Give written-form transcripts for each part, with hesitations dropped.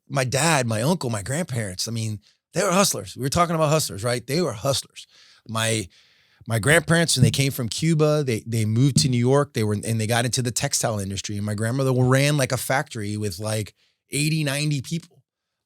my dad, my uncle, my grandparents. I mean, they were hustlers. We were talking about hustlers, right? They were hustlers. My grandparents, when they came from Cuba, they moved to New York. They got into the textile industry. And my grandmother ran like a factory with like 80, 90 people.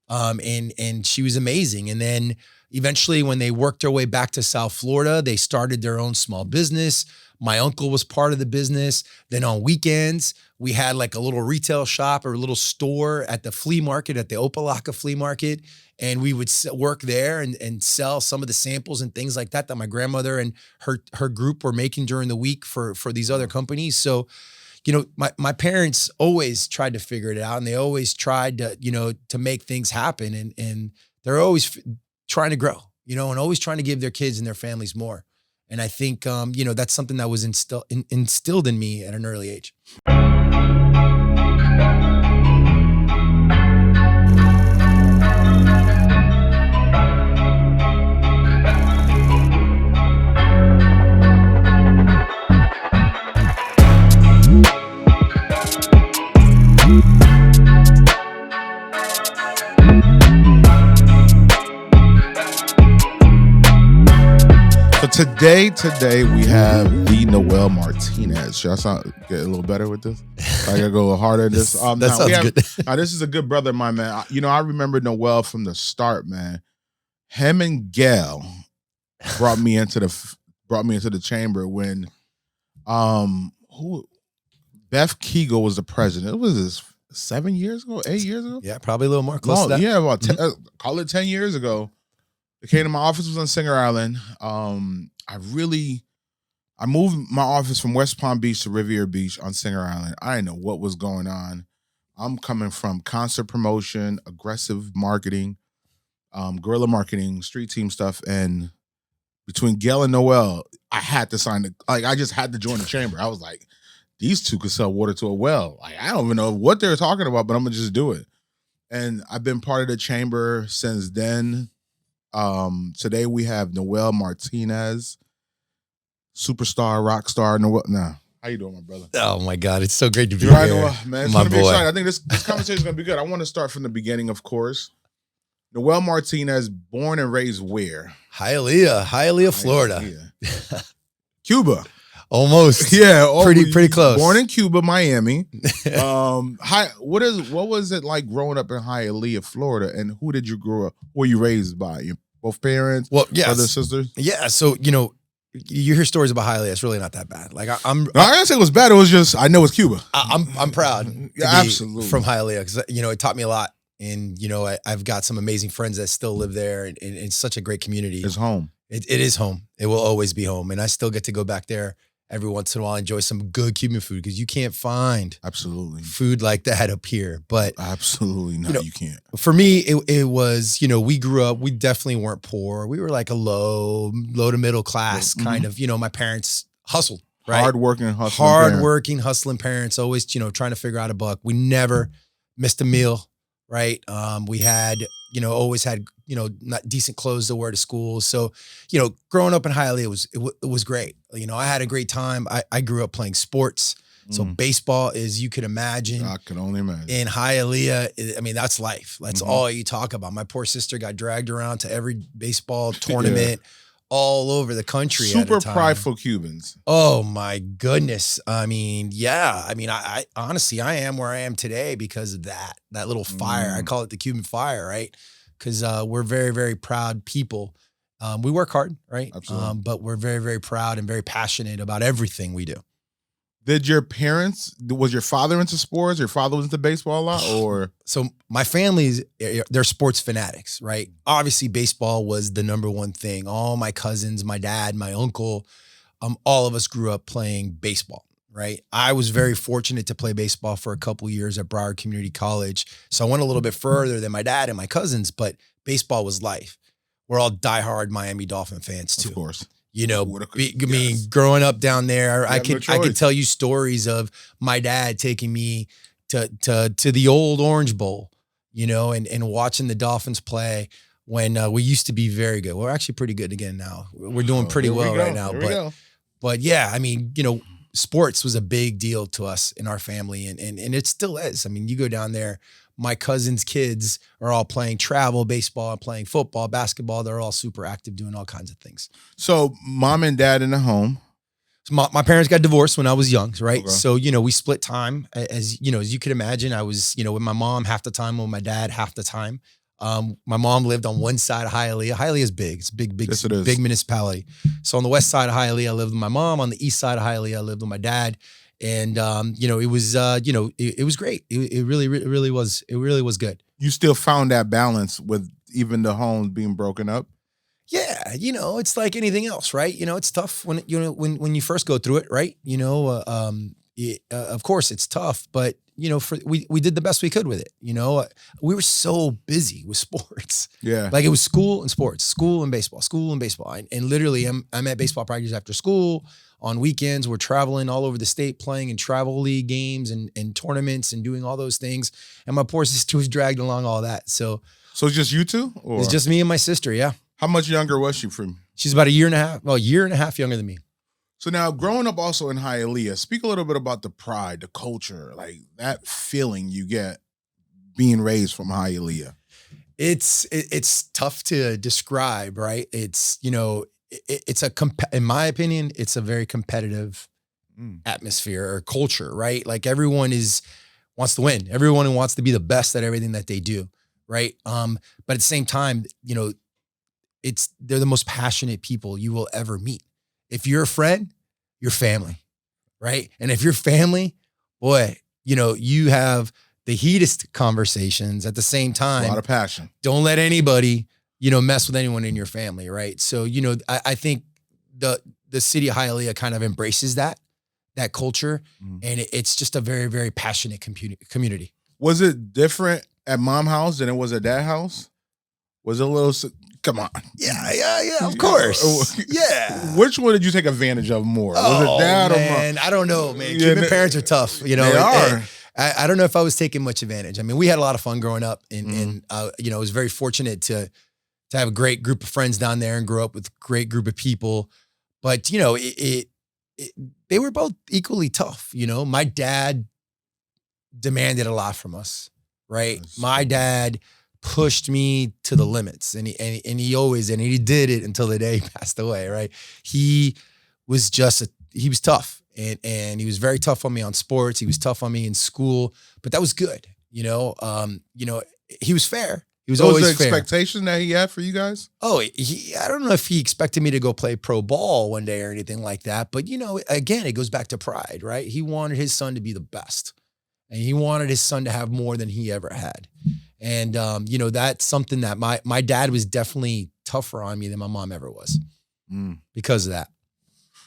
And she was amazing. And then eventually when they worked their way back to South Florida, they started their own small business. My uncle was part of the business. Then on weekends, we had like a little retail shop or a little store at the flea market, at the Opelika flea market. And we would work there and sell some of the samples and things like that my grandmother and her group were making during the week for these other companies. So, you know, my parents always tried to figure it out, and they always tried to, you know, to make things happen. And they're always trying to grow, you know, and always trying to give their kids and their families more. And I think, you know, that's something that was instilled in me at an early age. Today we have the Noel Martinez. Should I get a little better with this? I gotta go a little harder in this. That sounds good. This is a good brother of mine, man. You know, I remember Noel from the start, man. Him and Gail brought me into the chamber when Beth Kegel was the president. It was this 7 years ago, 8 years ago? Yeah, probably a little more close to that. Yeah, about call it 10 years ago. They came to my office, was on Singer Island. I moved my office from West Palm Beach to Riviera Beach on Singer Island. I didn't know what was going on. I'm coming from concert promotion, aggressive marketing, guerrilla marketing, street team stuff. And between Gail and Noel, I had to I just had to join the chamber. I was like, these two could sell water to a well. Like, I don't even know what they're talking about, but I'm gonna just do it. And I've been part of the chamber since then. Today we have Noel Martinez, superstar, rock star. Noel, how you doing, my brother? Oh my God, it's so great to be here, Noel, man. It's gonna be exciting. I think this conversation is gonna be good. I want to start from the beginning, of course. Noel Martinez, born and raised where? Hialeah, Florida. Cuba. Almost. Yeah. Pretty close. Born in Cuba, Miami. What was it like growing up in Hialeah, Florida? And who did you grow up? Who were you raised by? Both parents? Well, yes. Brothers, sisters? Yeah. So, you know, you hear stories about Hialeah. It's really not that bad. Like I didn't say it was bad. It was just, I know it's Cuba. I'm proud to be absolutely from Hialeah because, you know, it taught me a lot. And, you know, I've got some amazing friends that still live there, and it's such a great community. It's home. It is home. It will always be home. And I still get to go back there every once in a while, enjoy some good Cuban food, because you can't find food like that up here. But absolutely not, you can't. For me, it was, you know, we grew up, we definitely weren't poor. We were like a low to middle class kind of, you know, my parents hustled, right? Hardworking, hustling parents, always, you know, trying to figure out a buck. We never missed a meal, right? We had, you know, always had, you know, not decent clothes to wear to school. So, you know, growing up in Hialeah it was great. You know, I had a great time. I grew up playing sports. So baseball is, you could imagine. I can only imagine. In Hialeah, I mean, that's life. That's all you talk about. My poor sister got dragged around to every baseball tournament all over the country. Super prideful Cubans. Oh my goodness. I mean, yeah. I mean, I honestly, I am where I am today because of that little fire. I call it the Cuban fire, right? Because we're very, very proud people. We work hard, right? Absolutely. But we're very, very proud and very passionate about everything we do. Was your father into sports? Your father was into baseball a lot, or? So my family's, they're sports fanatics, right? Obviously baseball was the number one thing. All my cousins, my dad, my uncle, all of us grew up playing baseball, right? I was very fortunate to play baseball for a couple years at Broward Community College. So I went a little bit further than my dad and my cousins, but baseball was life. We're all diehard Miami Dolphin fans too. Of course. You know, growing up down there, I could tell you stories of my dad taking me to the old Orange Bowl, you know, and watching the Dolphins play when we used to be very good. We're actually pretty good again now. We're doing pretty well right now. But yeah, I mean, you know, sports was a big deal to us in our family, and it still is. I mean, you go down there, my cousin's kids are all playing travel baseball, playing football, basketball. They're all super active, doing all kinds of things. So mom and dad in the home. So my parents got divorced when I was young, right? Okay. So, we split time as you could imagine. I was, with my mom half the time, with my dad half the time. My mom lived on one side of Hialeah. Hialeah is big. It's a big, Yes, it is. big municipality. So on the west side of Hialeah, I lived with my mom. On the east side of Hialeah, I lived with my dad. And, it was, it was great. It really was good. You still found that balance with even the home being broken up? Yeah, it's like anything else, right? It's tough when when you first go through it, right? Of course it's tough, but we did the best we could with it. We were so busy with sports. Yeah. Like it was school and sports, school and baseball, and literally I'm at baseball practice after school. On weekends, we're traveling all over the state, playing in travel league games and tournaments and doing all those things. And my poor sister was dragged along all that. So it's just you two? Or? It's just me and my sister. Yeah. How much younger was she from? She's about a year and a half younger than me. So now growing up also in Hialeah, speak a little bit about the pride, the culture, like that feeling you get being raised from Hialeah. It's tough to describe, right? It's, in my opinion, it's a very competitive atmosphere or culture, right? Like everyone wants to win. Everyone wants to be the best at everything that they do, right? But at the same time, they're the most passionate people you will ever meet. If you're a friend, you're family, right? And if you're family, boy, you have the heatest conversations at the same time. A lot of passion. Don't let anybody, mess with anyone in your family, right? So, I think the city of Hialeah kind of embraces that culture, and it's just a very, very passionate community. Was it different at mom house than it was at dad house? Was it a little? Come on. Yeah, of course. Yeah. Which one did you take advantage of more? Was it dad or mom? I don't know, man. Cuban parents are tough. They are. I don't know if I was taking much advantage. I mean, we had a lot of fun growing up, and I was very fortunate to have a great group of friends down there and grow up with a great group of people. But they were both equally tough. My dad demanded a lot from us, right? My dad pushed me to the limits, and he did it until the day he passed away, right? He was tough, and he was very tough on me on sports. He was tough on me in school, but that was good. He was fair. He was always the fair. Expectation that he had for you guys? Oh, I don't know if he expected me to go play pro ball one day or anything like that, but again, it goes back to pride, right? He wanted his son to be the best, and he wanted his son to have more than he ever had. And, that's something that my dad was definitely tougher on me than my mom ever was because of that.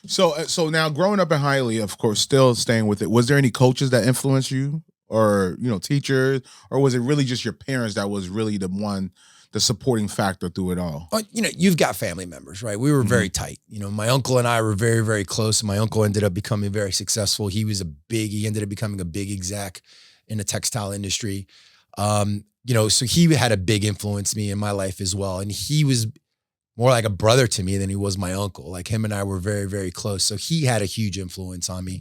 So now growing up in Hialeah, of course, still staying with it, was there any coaches that influenced you or, teachers, or was it really just your parents that was really the supporting factor through it all? But, you've got family members, right? We were very tight. My uncle and I were very, very close. And my uncle ended up becoming very successful. He ended up becoming a big exec in the textile industry. So he had a big influence on me in my life as well. And he was more like a brother to me than he was my uncle. Like him and I were very, very close. So he had a huge influence on me.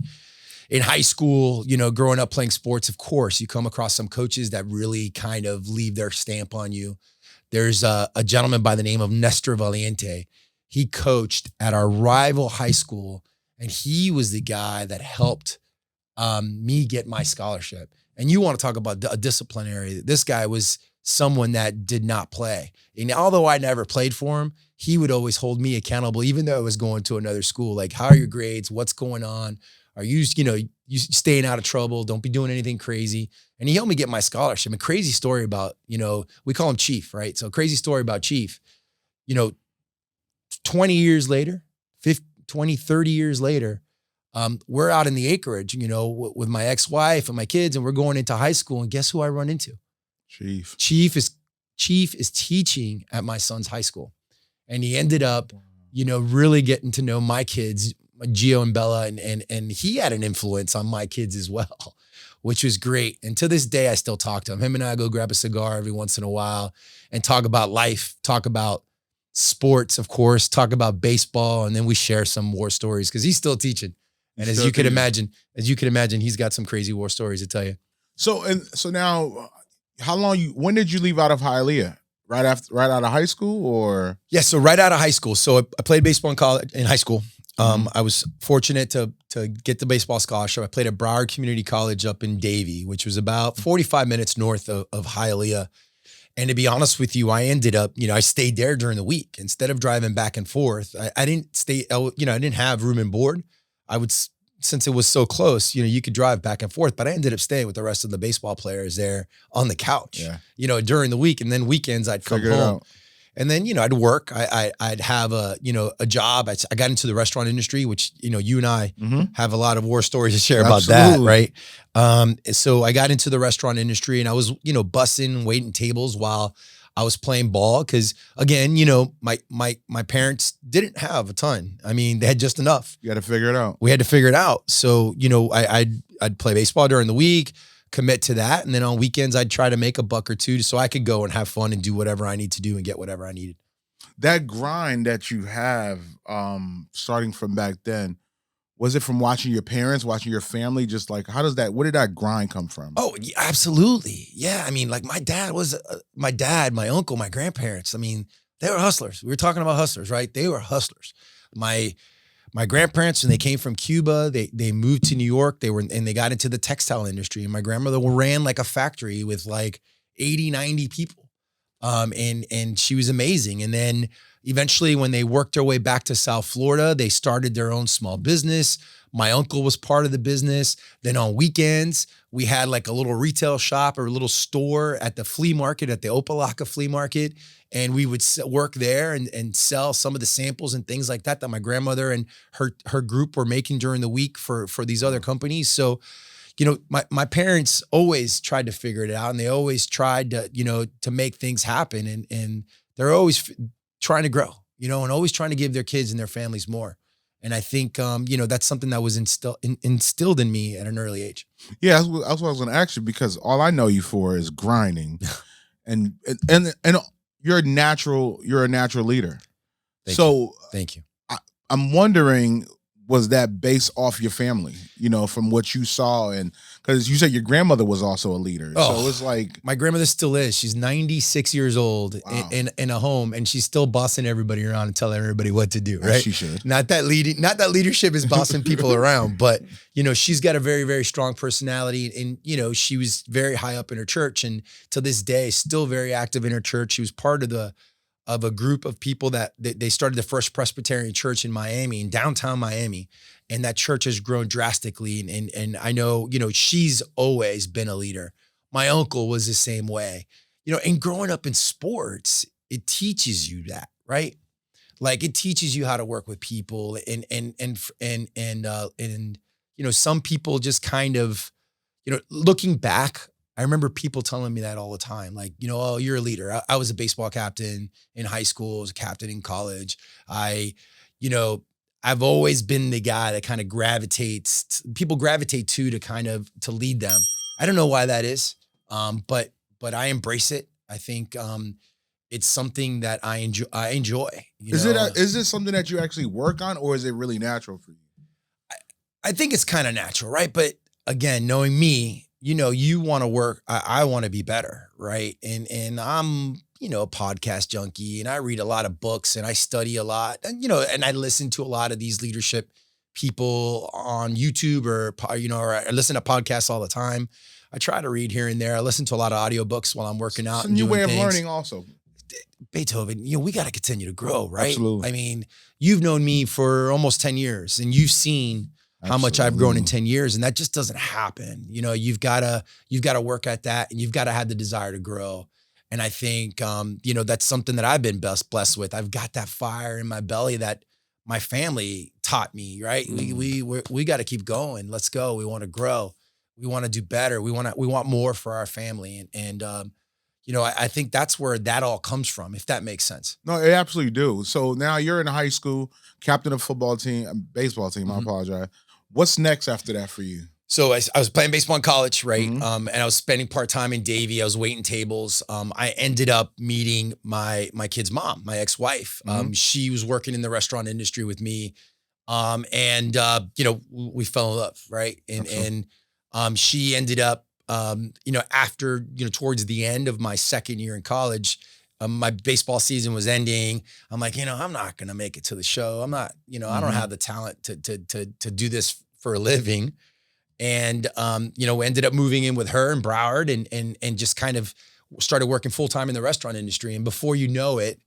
In high school, growing up playing sports, of course, you come across some coaches that really kind of leave their stamp on you. There's a gentleman by the name of Nestor Valiente. He coached at our rival high school, and he was the guy that helped me get my scholarship. And you want to talk about a disciplinary. This guy was someone that did not play. And although I never played for him, he would always hold me accountable, even though I was going to another school. Like, how are your grades? What's going on? Are you staying out of trouble? Don't be doing anything crazy. And he helped me get my scholarship. A crazy story about, we call him Chief, right? So crazy story about Chief, 20 years later, 20, 30 years later, we're out in the acreage, with my ex-wife and my kids, and we're going into high school. And guess who I run into? Chief. Chief is teaching at my son's high school. And he ended up, really getting to know my kids, Gio and Bella, and he had an influence on my kids as well, which was great. And to this day, I still talk to him. Him and I go grab a cigar every once in a while and talk about life, talk about sports, of course, talk about baseball, and then we share some war stories because he's still teaching. And as you can imagine, he's got some crazy war stories to tell you. So now when did you leave out of Hialeah? Right out of high school, or? Yeah, so right out of high school. So I played baseball in high school. I was fortunate to get the baseball scholarship. I played at Broward Community College up in Davie, which was about 45 minutes north of Hialeah. And to be honest with you, I ended up, I stayed there during the week instead of driving back and forth. I didn't stay, I didn't have room and board. Since it was so close, you could drive back and forth, but I ended up staying with the rest of the baseball players there on the couch, during the week. And then weekends I'd come home. And then, I'd work. I'd have a job. I got into the restaurant industry, which, you and I have a lot of war stories to share about that, right? So I got into the restaurant industry, and I was, bussing, waiting tables while I was playing ball. Cause again, my parents didn't have a ton. I mean, they had just enough. You got to figure it out. We had to figure it out. So, I'd play baseball during the week, commit to that. And then on weekends, I'd try to make a buck or two so I could go and have fun and do whatever I need to do and get whatever I needed. That grind that you have, starting from back then, was it from watching your parents, watching your family? Just like, where did that grind come from? Oh, yeah, absolutely. Yeah. I mean, like my dad, my uncle, my grandparents. I mean, they were hustlers. We were talking about hustlers, right? They were hustlers. My grandparents, when they came from Cuba, they moved to New York. They got into the textile industry. And my grandmother ran like a factory with like 80, 90 people. And she was amazing. And then eventually when they worked their way back to South Florida, they started their own small business. My uncle was part of the business. Then on weekends, we had like a little retail shop or a little store at the flea market, at the Opalaka flea market. And we would work there and sell some of the samples and things like that my grandmother and her group were making during the week for these other companies. So, my parents always tried to figure it out, and they always tried to make things happen. And they're always trying to grow, and always trying to give their kids and their families more. And I think, that's something that was instilled in me at an early age. Yeah, that's what I was going to ask you, because all I know you for is grinding, and you're a natural leader. Thank you. I'm wondering, was that based off your family, from what you saw? And because you said your grandmother was also a leader. So it's like, my grandmother still is. She's 96 years old. Wow. in a home, and she's still bossing everybody around and telling everybody what to do, right? As she should. Not that leadership is bossing people around, but she's got a very, very strong personality, and she was very high up in her church, and to this day still very active in her church. She was part of a group of people that they started the first Presbyterian church in Miami, in downtown Miami. And that church has grown drastically. And I know, she's always been a leader. My uncle was the same way, and growing up in sports, it teaches you that, right? Like it teaches you how to work with people and some people just kind of, looking back, I remember people telling me that all the time. Like, oh, you're a leader. I was a baseball captain in high school. I was a captain in college. I've always been the guy that kind of people gravitate to lead them. I don't know why that is. But I embrace it. I think, it's something that I enjoy. Is it something that you actually work on, or is it really natural for you? I think it's kind of natural, right? But again, knowing me, you want to work. I want to be better, right? And I'm, a podcast junkie, and I read a lot of books, and I study a lot, and and I listen to a lot of these leadership people on YouTube, or I listen to podcasts all the time. I try to read here and there. I listen to a lot of audiobooks while I'm working out. It's a new way of learning, also. Beethoven, we got to continue to grow, right? Absolutely. I mean, you've known me for almost 10 years, and you've seen how much I've grown in 10 years, and that just doesn't happen. You've got to work at that, and you've got to have the desire to grow. And I think, that's something that I've been blessed with. I've got that fire in my belly that my family taught me, right? We got to keep going. Let's go. We want to grow. We want to do better. We want more for our family. And I think that's where that all comes from, if that makes sense. No, it absolutely do. So now you're in high school, captain of baseball team. I apologize. What's next after that for you? So I was playing baseball in college, right? And I was spending part-time in Davie. I was waiting tables. I ended up meeting my kid's mom, my ex-wife. She was working in the restaurant industry with me. We fell in love, right? And she ended up after, towards the end of my second year in college, my baseball season was ending. I'm like, I'm not going to make it to the show. I'm not, I don't have the talent to do this for a living. And, we ended up moving in with her in Broward and just kind of started working full time in the restaurant industry. And before you know it,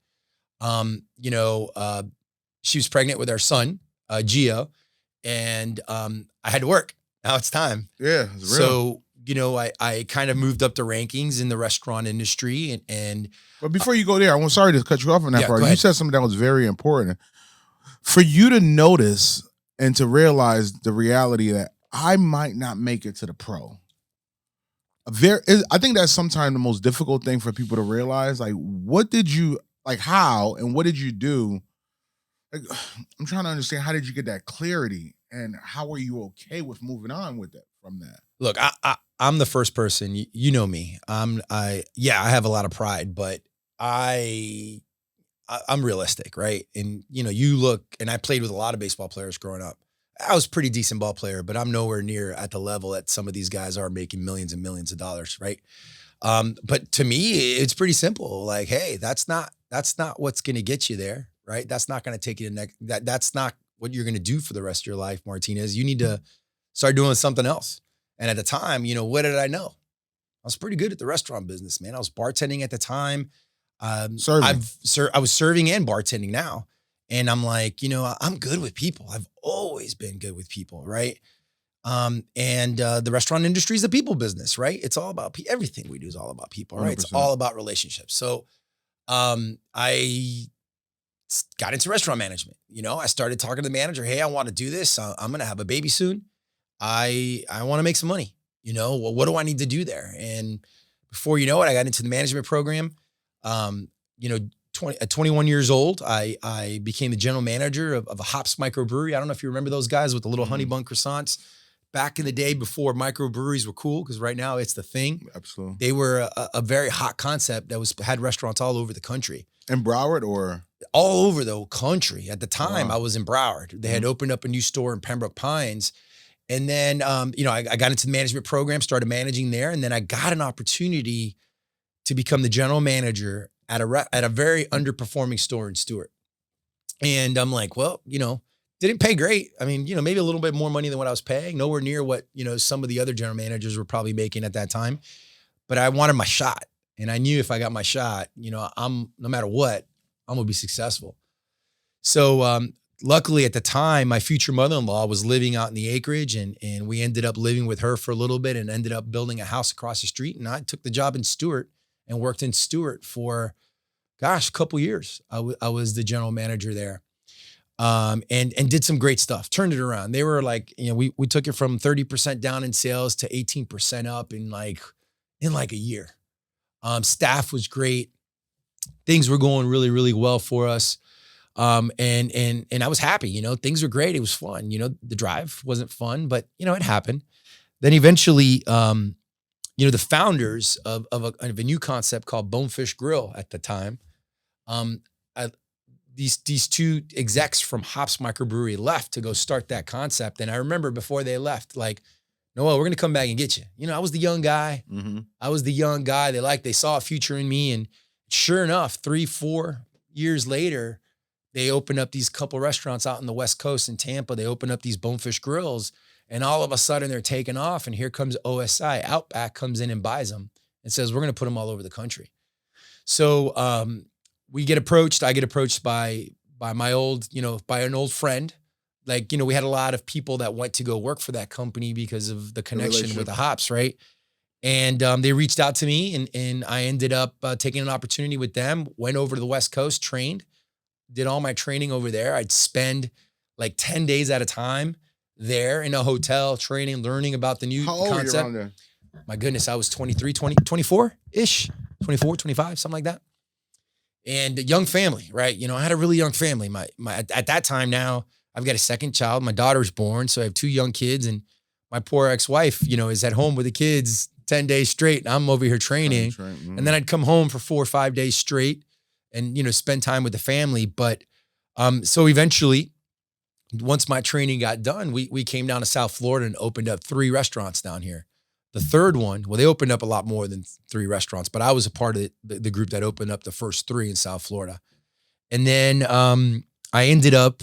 she was pregnant with our son, Gio, and I had to work. Now it's time. Yeah, it's real. So, I kind of moved up the rankings in the restaurant industry and but before you go there, I'm sorry to cut you off on that part. You said something that was very important. For you to notice and to realize the reality that I might not make it to the pro. I think that's sometimes the most difficult thing for people to realize. Like, how and what did you do? Like, I'm trying to understand, how did you get that clarity and how were you okay with moving on with it from that? Look, I'm the first person, you know me. I have a lot of pride, but I'm realistic, right? And, you look, and I played with a lot of baseball players growing up. I was a pretty decent ball player, but I'm nowhere near at the level that some of these guys are making millions and millions of dollars, right? But to me, it's pretty simple. Like, hey, that's not what's going to get you there, right? That's not going to take you to next. That's not what you're going to do for the rest of your life, Martinez. You need to start doing something else. And at the time, what did I know? I was pretty good at the restaurant business, man. I was bartending at the time. I was serving and bartending now. And I'm like, I'm good with people. I've always been good with people, right? The restaurant industry is a people business, right? It's all about everything we do is all about people, right? 100%. It's all about relationships. So I got into restaurant management. I started talking to the manager. Hey, I want to do this. I'm going to have a baby soon. I want to make some money. Well, what do I need to do there? And before you know it, I got into the management program. At 21 years old, I became the general manager of a hops microbrewery. I don't know if you remember those guys with the little honey bun croissants back in the day before microbreweries were cool, because right now it's the thing. Absolutely. They were a very hot concept that had restaurants all over the country. In Broward or? All over the country. At the time, Wow. I was in Broward. They had opened up a new store in Pembroke Pines. And then, I got into the management program, started managing there. And then I got an opportunity to become the general manager at a very underperforming store in Stewart. And I'm like, well, didn't pay great. I mean, maybe a little bit more money than what I was paying, nowhere near what, some of the other general managers were probably making at that time. But I wanted my shot. And I knew if I got my shot, no matter what, I'm going to be successful. So, luckily at the time, my future mother-in-law was living out in the acreage and we ended up living with her for a little bit and ended up building a house across the street. And I took the job in Stewart and worked in Stewart for, a couple years. I was the general manager there, and did some great stuff. Turned it around. They were like, we took it from 30% down in sales to 18% up in like a year. Staff was great. Things were going really, really well for us. And I was happy. Things were great. It was fun. The drive wasn't fun, but it happened. Then eventually, the founders of a new concept called Bonefish Grill at the time, these two execs from Hops Microbrewery left to go start that concept. And I remember before they left, like, Noel, we're going to come back and get you. I was the young guy. Mm-hmm. I was the young guy. They saw a future in me. And sure enough, 3-4 years later, they opened up these couple restaurants out in the West Coast in Tampa. They opened up these Bonefish Grills. And all of a sudden they're taking off, and here comes OSI. Outback comes in and buys them and says, we're going to put them all over the country. So we get approached. I get approached by my old, by an old friend. Like, we had a lot of people that went to go work for that company because of the connection with the hops, right? And they reached out to me and I ended up taking an opportunity with them, went over to the West Coast, trained, did all my training over there. I'd spend like 10 days at a time there in a hotel, training, learning about the new concept. How old were you around there? My goodness, I was 24-ish, 24, 25, something like that. And a young family, right? I had a really young family. My at that time now, I've got a second child. My daughter's born, so I have 2 young kids. And my poor ex-wife, is at home with the kids 10 days straight. And I'm over here training. Mm-hmm. And then I'd come home for 4 or 5 days straight and, spend time with the family. But so eventually, once my training got done, we came down to South Florida and opened up 3 restaurants down here. The third one, well, they opened up a lot more than 3 restaurants, but I was a part of the group that opened up the first 3 in South Florida. And then I ended up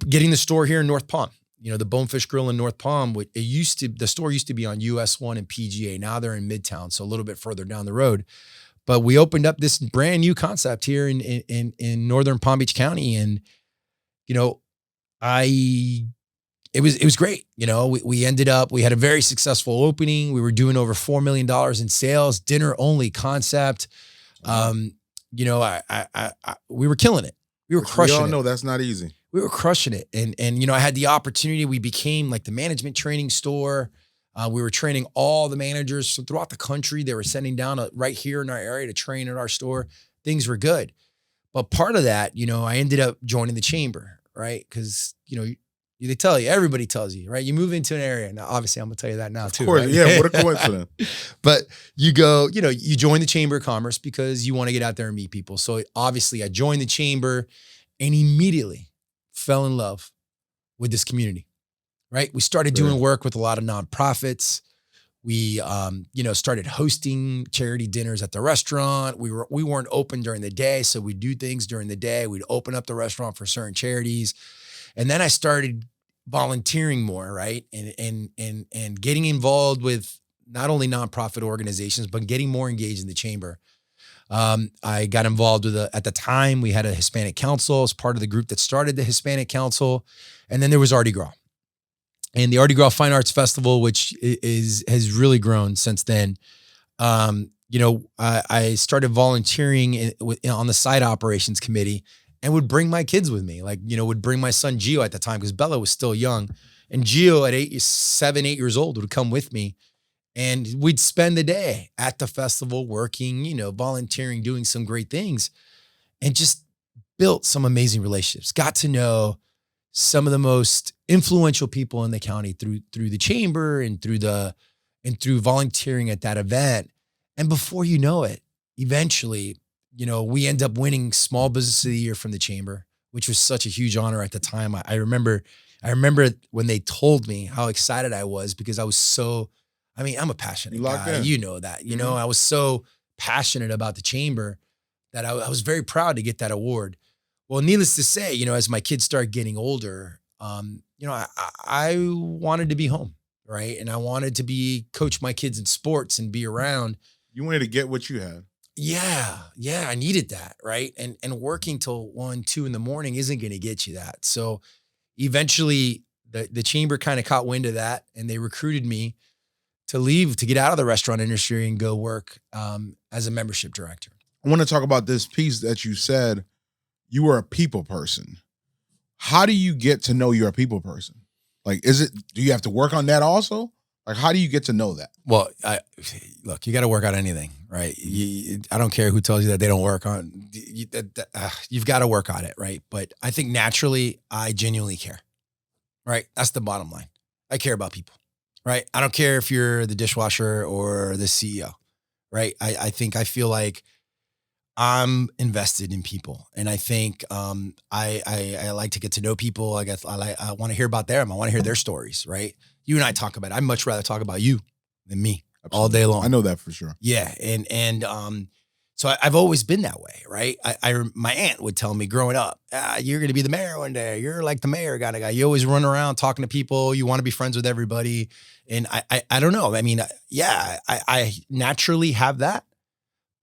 getting the store here in North Palm. You know, the Bonefish Grill in North Palm. The store used to be on US 1 and PGA. Now they're in Midtown, so a little bit further down the road. But we opened up this brand new concept here in northern Palm Beach County, and you know, it was great. You know, we had a very successful opening. We were doing over $4 million in sales, dinner only concept. You know, we were killing it. We were crushing it. We all know that's not easy. We were crushing it. And, you know, I had the opportunity. We became like the management training store. We were training all the managers from throughout the country. They were sending down right here in our area to train at our store. Things were good. But part of that, you know, I ended up joining the chamber, right? Because, you know, they tell you, everybody tells you, right? You move into an area. Now, obviously, I'm going to tell you that now, too. Of course, right? Yeah, what a coincidence. But you go, you know, you join the Chamber of Commerce because you want to get out there and meet people. So obviously, I joined the chamber and immediately fell in love with this community, right? We started doing work with a lot of nonprofits. We, you know, started hosting charity dinners at the restaurant. We weren't open during the day, so we'd do things during the day. We'd open up the restaurant for certain charities. And then I started volunteering more, right? And getting involved with not only nonprofit organizations, but getting more engaged in the chamber. I got involved with at the time we had a Hispanic council as part of the group that started the Hispanic Council. And then there was Artie Gras. And the Artie Gras Fine Arts Festival, which has really grown since then. You know, I started volunteering on the site operations committee and would bring my kids with me. Like, you know, would bring my son Gio at the time because Bella was still young. And Gio at 7, 8 years old would come with me. And we'd spend the day at the festival working, you know, volunteering, doing some great things, and just built some amazing relationships. Got to know some of the most influential people in the county through the chamber and through volunteering at that event. And before you know it, eventually, you know, we end up winning Small Business of the Year from the chamber, which was such a huge honor at the time. I remember when they told me how excited I was because I was so, I mean, I'm a passionate guy. You know that, you know, I was so passionate about the chamber that I was very proud to get that award. Well, needless to say, you know, as my kids started getting older, you know, I wanted to be home, right? And I wanted to coach my kids in sports and be around. You wanted to get what you had. Yeah, I needed that, right? And working till 1, 2 in the morning isn't going to get you that. So eventually the chamber kind of caught wind of that, and they recruited me to leave, to get out of the restaurant industry and go work as a membership director. I want to talk about this piece that you said you were a people person. How do you get to know you're a people person? Like, do you have to work on that also? Like, how do you get to know that? Well, look, you got to work on anything, right? I don't care who tells you that they don't work on, you've got to work on it, right? But I think naturally, I genuinely care, right? That's the bottom line. I care about people, right? I don't care if you're the dishwasher or the CEO, right? I feel like I'm invested in people, and I think I like to get to know people. I want to hear about them. I want to hear their stories, right? You and I talk about it. I'd much rather talk about you than me. Absolutely. All day long. I know that for sure. Yeah, and so I've always been that way, right? My aunt would tell me growing up, you're going to be the mayor one day. You're like the mayor kind of guy. You always run around talking to people. You want to be friends with everybody, and I don't know. I mean, yeah, I naturally have that,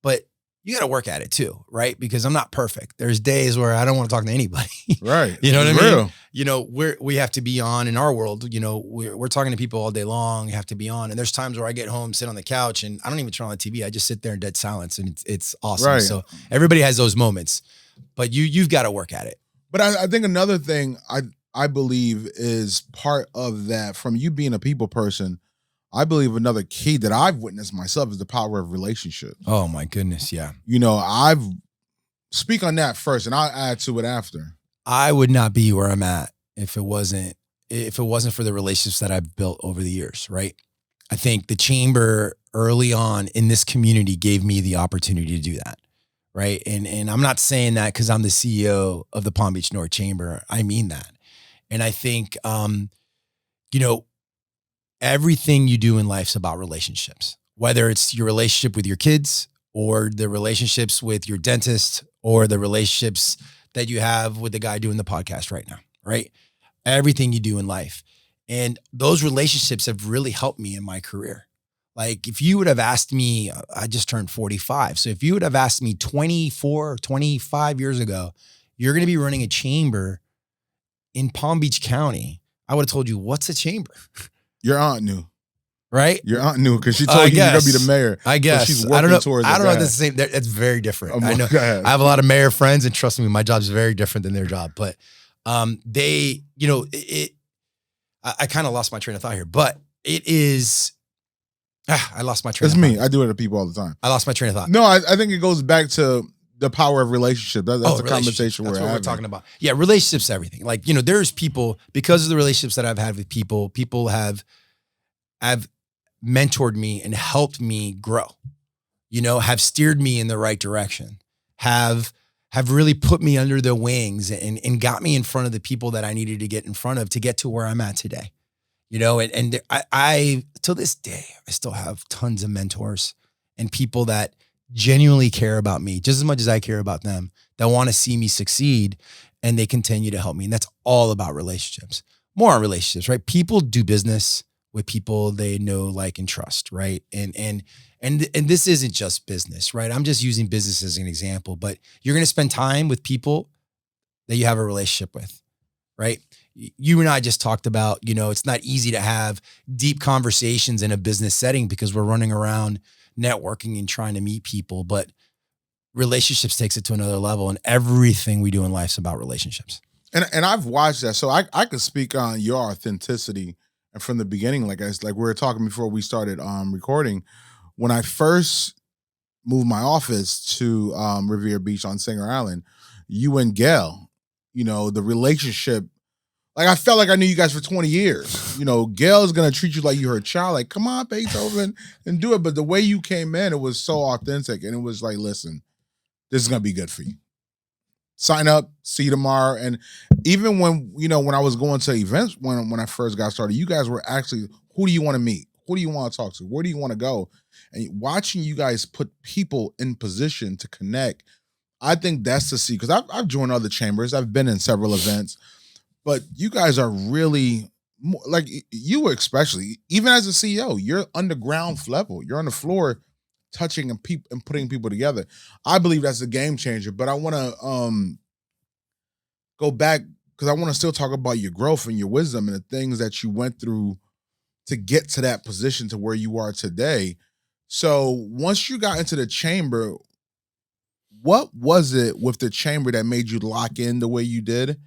but you got to work at it too, right? Because I'm not perfect. There's days where I don't want to talk to anybody. Right. You know what I mean? You know, we have to be on in our world, you know, we're talking to people all day long, you have to be on. And there's times where I get home, sit on the couch, and I don't even turn on the TV. I just sit there in dead silence, and it's awesome. Right. So everybody has those moments, but you've got to work at it. But I think another thing I believe is part of that, from you being a people person, I believe another key that I've witnessed myself is the power of relationship. Oh my goodness. Yeah. You know, speak on that first and I'll add to it after. I would not be where I'm at if it wasn't for the relationships that I've built over the years. Right. I think the chamber early on in this community gave me the opportunity to do that. Right. And I'm not saying that because I'm the CEO of the Palm Beach North Chamber. I mean that. And I think, you know, everything you do in life's about relationships, whether it's your relationship with your kids or the relationships with your dentist or the relationships that you have with the guy doing the podcast right now, right? Everything you do in life. And those relationships have really helped me in my career. Like if you would have asked me, I just turned 45. So if you would have asked me 24 or 25 years ago, you're going to be running a chamber in Palm Beach County, I would have told you, what's a chamber? Your aunt knew. Right? Your aunt knew because she told you you're going to be the mayor. I guess. So she's I don't know. towards I don't know if that. it's the same. It's very different. I know. I I have a lot of mayor friends, and trust me, my job is very different than their job. But they, I kind of lost my train of thought here, but it is, I lost my train of thought. It's me. I do it to people all the time. I lost my train of thought. No, I think it goes back to the power of relationship. That's the conversation That's we're what having. we're talking about. Yeah, relationships, everything. Like, there's people, because of the relationships that I've had with people have mentored me and helped me grow, have steered me in the right direction, have really put me under their wings and got me in front of the people that I needed to get in front of to get to where I'm at today. And I till this day, I still have tons of mentors and people that genuinely care about me just as much as I care about them, that want to see me succeed, and they continue to help me. And that's all about relationships. More on relationships, right? People do business with people they know, like, and trust, right? And this isn't just business, right? I'm just using business as an example, but you're going to spend time with people that you have a relationship with, right? You and I just talked about, it's not easy to have deep conversations in a business setting because we're running around networking and trying to meet people, but relationships takes it to another level, and everything we do in life is about relationships. And I've watched that. So I could speak on your authenticity. And from the beginning, like we were talking before we started recording, when I first moved my office to Riviera Beach on Singer Island, you and Gail, the relationship, like I felt like I knew you guys for 20 years. Gail's going to treat you like you're her child, like, come on, Beethoven, and do it. But the way you came in, it was so authentic. And it was like, listen, this is going to be good for you. Sign up, see you tomorrow. And even when I was going to events when I first got started, you guys were actually, who do you want to meet? Who do you want to talk to? Where do you want to go? And watching you guys put people in position to connect, I think that's the secret. Because I've joined other chambers. I've been in several events. But you guys are really, like you especially, even as a CEO, you're underground level. You're on the floor touching and putting people together. I believe that's a game changer. But I want to go back because I want to still talk about your growth and your wisdom and the things that you went through to get to that position to where you are today. So once you got into the chamber, what was it with the chamber that made you lock in the way you did?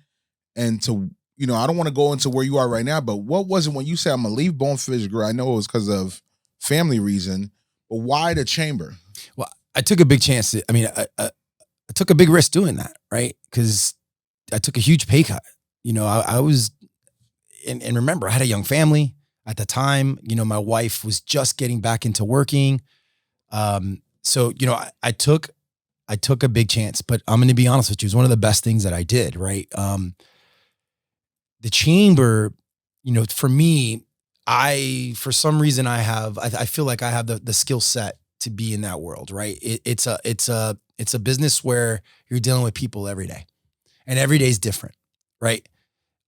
And to, I don't want to go into where you are right now, but what was it when you said, I'm going to leave Bonefish Grill? I know it was because of family reason, but why the chamber? Well, I took a big chance. I took a big risk doing that, right? Because I took a huge pay cut. I was, and remember, I had a young family at the time. My wife was just getting back into working. So, I took a big chance, but I'm going to be honest with you, it was one of the best things that I did, right? The chamber, for me, for some reason I feel like I have the skill set to be in that world, right? It's a business where you're dealing with people every day, and every day is different, right?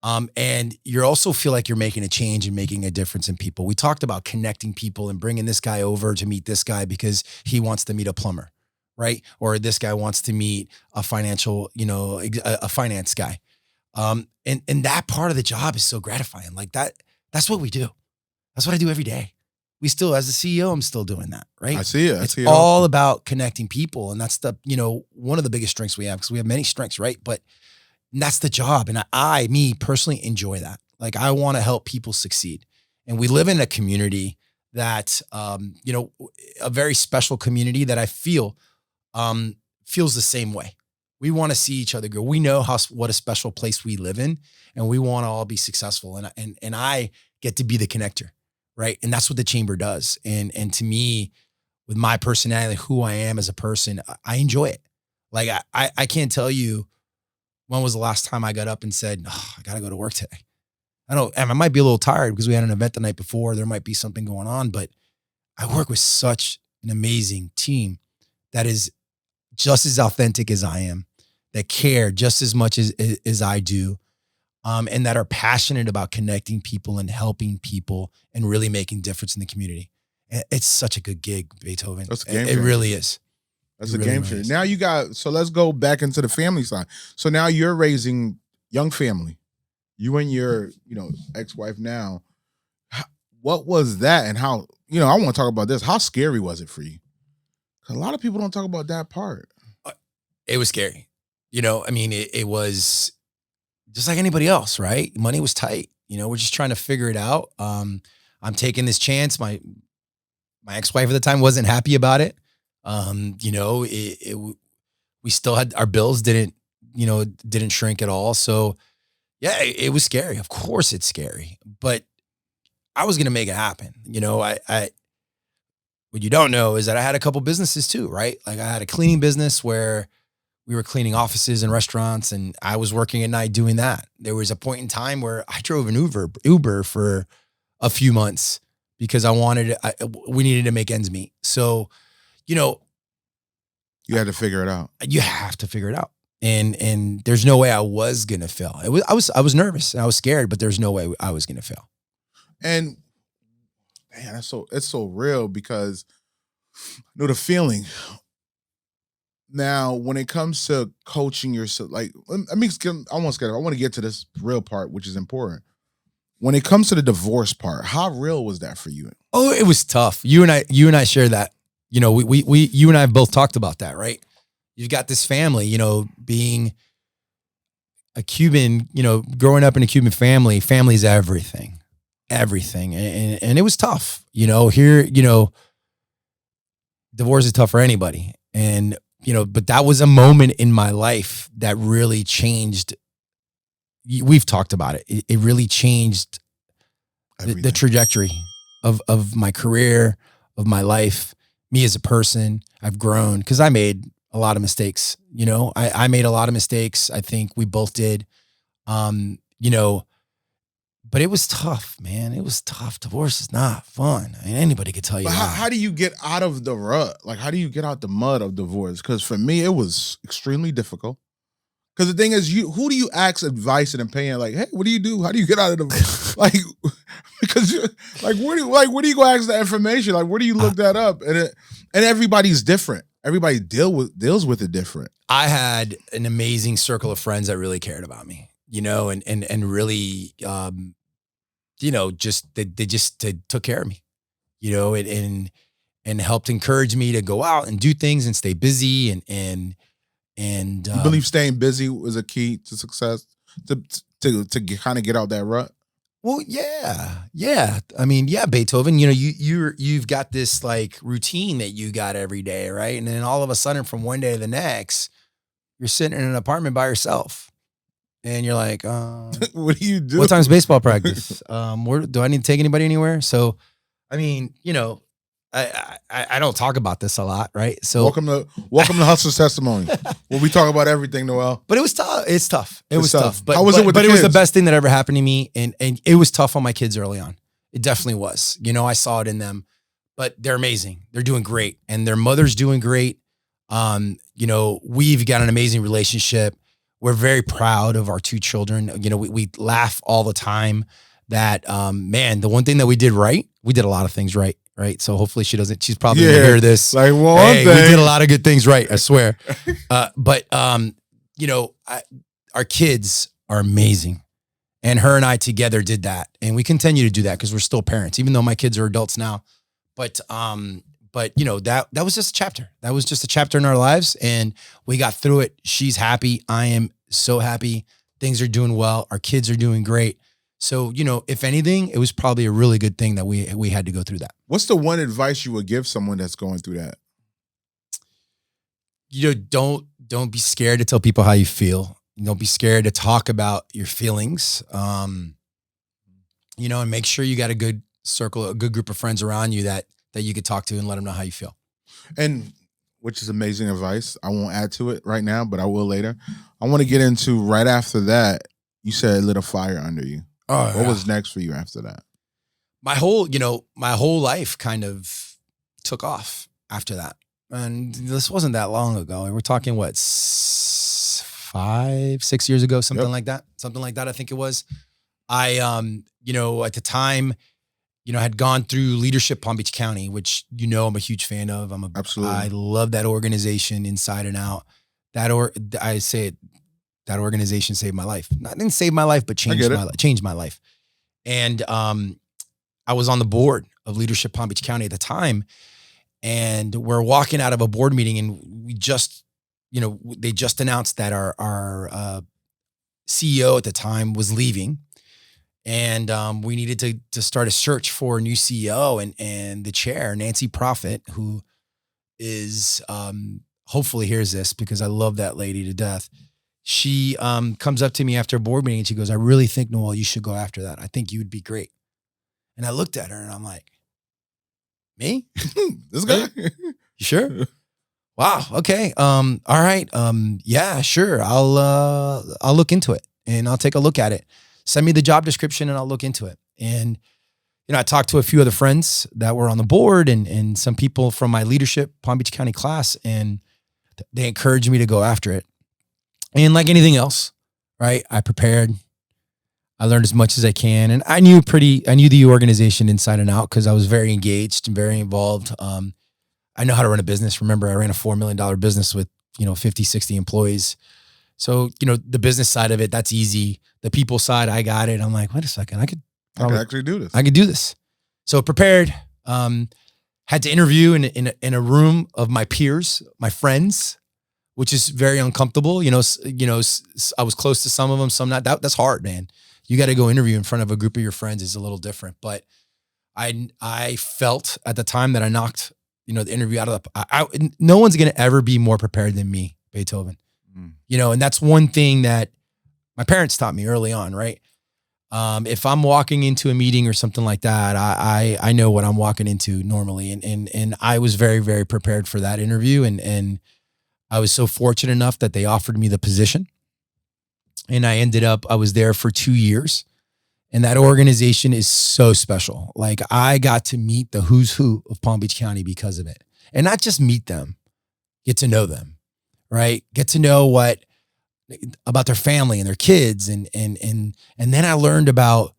And you also feel like you're making a change and making a difference in people. We talked about connecting people and bringing this guy over to meet this guy because he wants to meet a plumber, right? Or this guy wants to meet a financial, a finance guy. And that part of the job is so gratifying. Like that's what we do. That's what I do every day. We still, as a CEO, I'm still doing that, right? I see it. It's all about connecting people. And that's one of the biggest strengths we have, because we have many strengths, right? But that's the job. And me personally enjoy that. Like, I want to help people succeed. And we live in a community that, a very special community that I feel feels the same way. We want to see each other grow. We know what a special place we live in, and we want to all be successful. And I get to be the connector, right? And that's what the chamber does. And to me, with my personality, who I am as a person, I enjoy it. Like, I can't tell you when was the last time I got up and said, I got to go to work today. I might be a little tired because we had an event the night before. There might be something going on, but I work with such an amazing team that is just as authentic as I am, that care just as much as I do, and that are passionate about connecting people and helping people and really making difference in the community. It's such a good gig, Beethoven. That's a game It changer. really is. That's It a really, game really changer. is. So let's go back into the family side. So now you're raising young family. You and your, ex-wife now. What was that, and how, I want to talk about this. How scary was it for you? 'Cause a lot of people don't talk about that part. It was scary. It was just like anybody else, right? Money was tight. We're just trying to figure it out. I'm taking this chance. My ex-wife at the time wasn't happy about it. We still had our bills didn't shrink at all. So yeah, it was scary. Of course it's scary, but I was going to make it happen. What you don't know is that I had a couple businesses too, right? Like I had a cleaning business where we were cleaning offices and restaurants, and I was working at night doing that. There was a point in time where I drove an Uber for a few months because we needed to make ends meet. So, You had to figure it out. you have to figure it out. And there's no way I was going to fail. I was nervous and I was scared, but there's no way I was going to fail. And man, it's so real because I know the feeling. Now, when it comes to coaching yourself, I want to get to this real part, which is important. When it comes to the divorce part, how real was that for you? Oh, it was tough. You and I share that. You and I have both talked about that, right? You've got this family, being a Cuban, growing up in a Cuban family. Family's everything. And it was tough, here, divorce is tough for anybody. And, but that was a moment in my life that really changed. We've talked about it. It really changed the trajectory of my career, of my life, me as a person. I've grown because I made a lot of mistakes. I made a lot of mistakes. I think we both did. But it was tough, man. It was tough. Divorce is not fun. Anybody could tell you. But that. how do you get out of the rut? Like, how do you get out the mud of divorce? Because for me, it was extremely difficult. Because the thing is, who do you ask advice and opinion? Like, hey, what do you do? How do you get out of the because you're where do you go ask that information? Like, where do you look that up? And everybody's different. Everybody deals with it different. I had an amazing circle of friends that really cared about me, and really, they took care of me, and helped encourage me to go out and do things and stay busy and you believe staying busy was a key to success to kind of get out that rut? Well, yeah. I mean, yeah, Beethoven, you've got this like routine that you got every day, right? And then all of a sudden from one day to the next, you're sitting in an apartment by yourself and you're like, what do you do? What time's baseball practice? Do I need to take anybody anywhere? So, I mean, I don't talk about this a lot, right? So welcome to Hustler's Testimony. Where we talk about everything, Noel. But it was tough. It's tough. It was tough. But how was it with the kids? It was the best thing that ever happened to me. And it was tough on my kids early on. It definitely was. I saw it in them. But they're amazing. They're doing great. And their mother's doing great. We've got an amazing relationship. We're very proud of our two children. We laugh all the time that, the one thing that we did right, we did a lot of things right. Right. So hopefully she's probably going to hear this. Like, well, hey, we did a lot of good things right. I swear. But our kids are amazing. And her and I together did that. And we continue to do that because we're still parents, even though my kids are adults now. But that was just a chapter. That was just a chapter in our lives. And we got through it. She's happy. I am so happy. Things are doing well. Our kids are doing great. So, if anything, it was probably a really good thing that we had to go through that. What's the one advice you would give someone that's going through that? Don't be scared to tell people how you feel. Don't be scared to talk about your feelings. And make sure you got a good circle, a good group of friends around you that you could talk to and let them know how you feel. And which is amazing advice. I won't add to it right now, but I will later. I want to get into right after that. You said it lit a fire under you. Oh, What was next for you after that? my whole life kind of took off after that. And this wasn't that long ago. We're talking what, 5, 6 years ago, something Yep. like that. Something like that, I think it was. I at the time, had gone through Leadership Palm Beach County, which I'm a huge fan of. Absolutely. I love that organization inside and out. That organization saved my life. Not didn't save my life, but changed my life. And I was on the board of Leadership Palm Beach County at the time, and we're walking out of a board meeting, and we just, they just announced that our CEO at the time was leaving, and we needed to start a search for a new CEO, and the chair, Nancy Prophet, who is hopefully hears this because I love that lady to death. She comes up to me after a board meeting and she goes, "I really think, Noel, you should go after that. I think you would be great." And I looked at her and I'm like, "Me? This guy? You sure?" Wow. Okay. All right. Yeah, sure. I'll look into it and I'll take a look at it. Send me the job description and I'll look into it. And, I talked to a few other friends that were on the board and some people from my Leadership Palm Beach County class, and they encouraged me to go after it. And like anything else, right? I prepared. I learned as much as I can. And I knew the organization inside and out because I was very engaged and very involved. I know how to run a business. Remember, I ran a $4 million business with, 50, 60 employees. So, the business side of it, that's easy. The people side, I got it. I'm like, wait a second, I could actually do this. I could do this. So prepared, had to interview in a room of my peers, my friends, which is very uncomfortable. I was close to some of them, some not. That's hard, man. You got to go interview in front of a group of your friends is a little different. But I felt at the time that I knocked, the interview out of the, no one's going to ever be more prepared than me, Beethoven. And that's one thing that my parents taught me early on, right? If I'm walking into a meeting or something like that, I know what I'm walking into normally. And I was very, very prepared for that interview. And I was so fortunate enough that they offered me the position. And I was there for 2 years. And that organization is so special. Like, I got to meet the who's who of Palm Beach County because of it. And not just meet them, get to know them, right? Get to know about their family and their kids. And then I learned about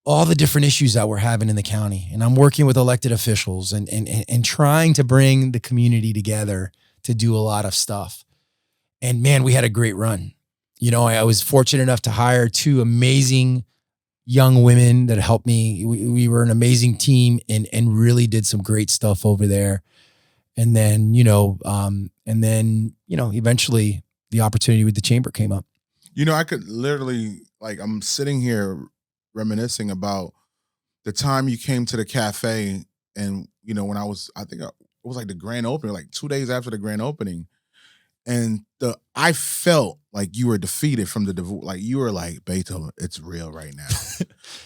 all the different issues that we're having in the county. And I'm working with elected officials and trying to bring the community together to do a lot of stuff. And man, we had a great run. I was fortunate enough to hire 2 amazing young women that helped me. We were an amazing team and really did some great stuff over there. And then, eventually the opportunity with the chamber came up. I could literally, I'm sitting here reminiscing about the time you came to the cafe and, when I think it was like the grand opening, like 2 days after the grand opening. And I felt like you were defeated from the divorce. Like, you were like, Beethoven, it's real right now.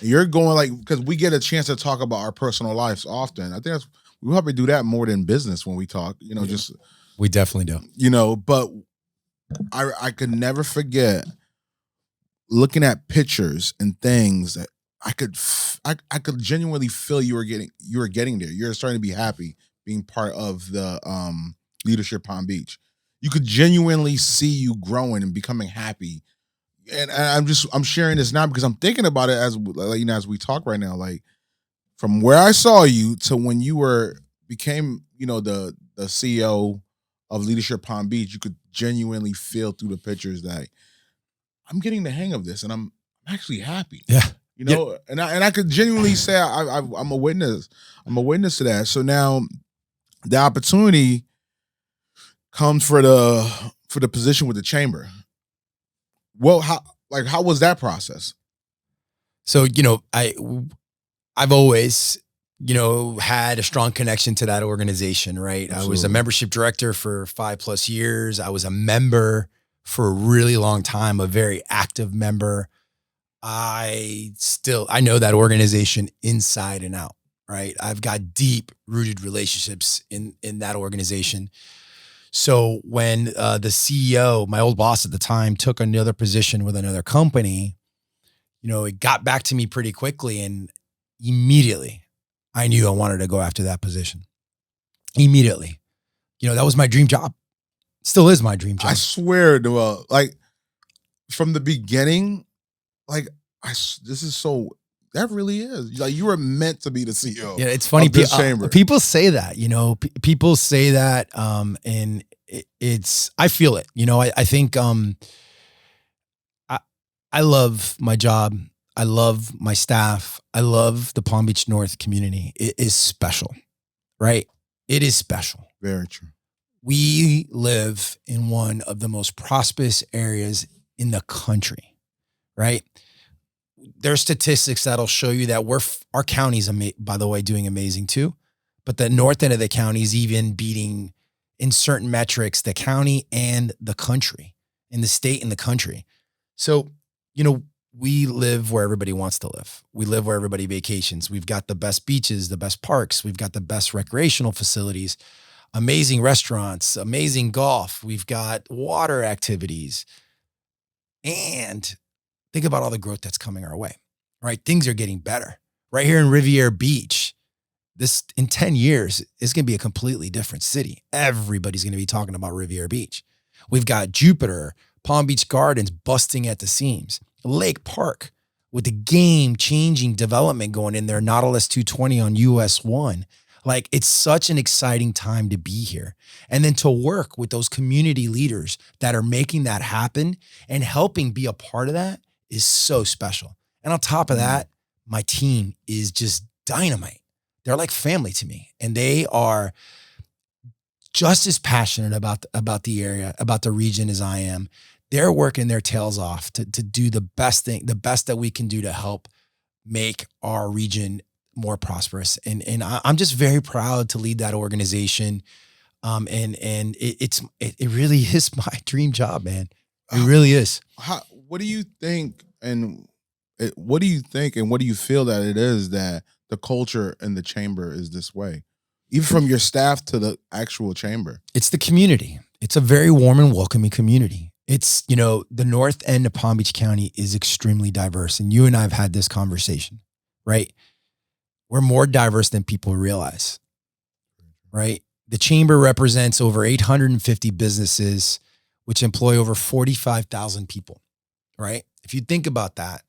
You're going because we get a chance to talk about our personal lives often. I think we probably do that more than business when we talk, just. We definitely do. But I could never forget looking at pictures and things that I could genuinely feel you were getting there. You're starting to be happy being part of the Leadership Palm Beach. You could genuinely see you growing and becoming happy. And I'm sharing this now because I'm thinking about it as we talk right now, like from where I saw you to when you became the CEO of Leadership Palm Beach, you could genuinely feel through the pictures that I'm getting the hang of this and I'm actually happy. Yeah. And I could genuinely say I'm a witness. I'm a witness to that. So now the opportunity comes for the position with the chamber. Well, how was that process? So, I've always, had a strong connection to that organization, right? Absolutely. I was a membership director for 5+ years. I was a member for a really long time, a very active member. I know that organization inside and out, right? I've got deep rooted relationships in that organization. So when the CEO, my old boss at the time, took another position with another company, it got back to me pretty quickly, and immediately I knew I wanted to go after that position. Immediately. That was my dream job. Still is my dream job. I swear, Noel, like from the beginning, like this is so. That really is. Like you were meant to be the CEO. Yeah, it's funny. Of this chamber. People say that, people say that, and it's, I feel it. I think I love my job. I love my staff. I love the Palm Beach North community. It is special, right? It is special. Very true. We live in one of the most prosperous areas in the country, right? There's statistics that'll show you that our county's, by the way, doing amazing too. But the north end of the county is even beating in certain metrics, the county and the country, and the state and the country. So, we live where everybody wants to live. We live where everybody vacations. We've got the best beaches, the best parks. We've got the best recreational facilities, amazing restaurants, amazing golf. We've got water activities. And think about all the growth that's coming our way, right? Things are getting better. Right here in Riviera Beach, in 10 years, it's going to be a completely different city. Everybody's going to be talking about Riviera Beach. We've got Jupiter, Palm Beach Gardens busting at the seams, Lake Park with the game-changing development going in there, Nautilus 220 on US 1. Like, it's such an exciting time to be here. And then to work with those community leaders that are making that happen and helping be a part of that is so special. And on top of that, my team is just dynamite. They're like family to me, and they are just as passionate about the area, about the region as I am. They're working their tails off to do the best that we can do to help make our region more prosperous. And I'm just very proud to lead that organization. And it really is my dream job, man. It really is. What do you think, and what do you feel that it is that the culture in the chamber is this way? Even from your staff to the actual chamber. It's the community. It's a very warm and welcoming community. It's, the north end of Palm Beach County is extremely diverse. And you and I have had this conversation, right? We're more diverse than people realize, right? The chamber represents over 850 businesses, which employ over 45,000 people, right? If you think about that,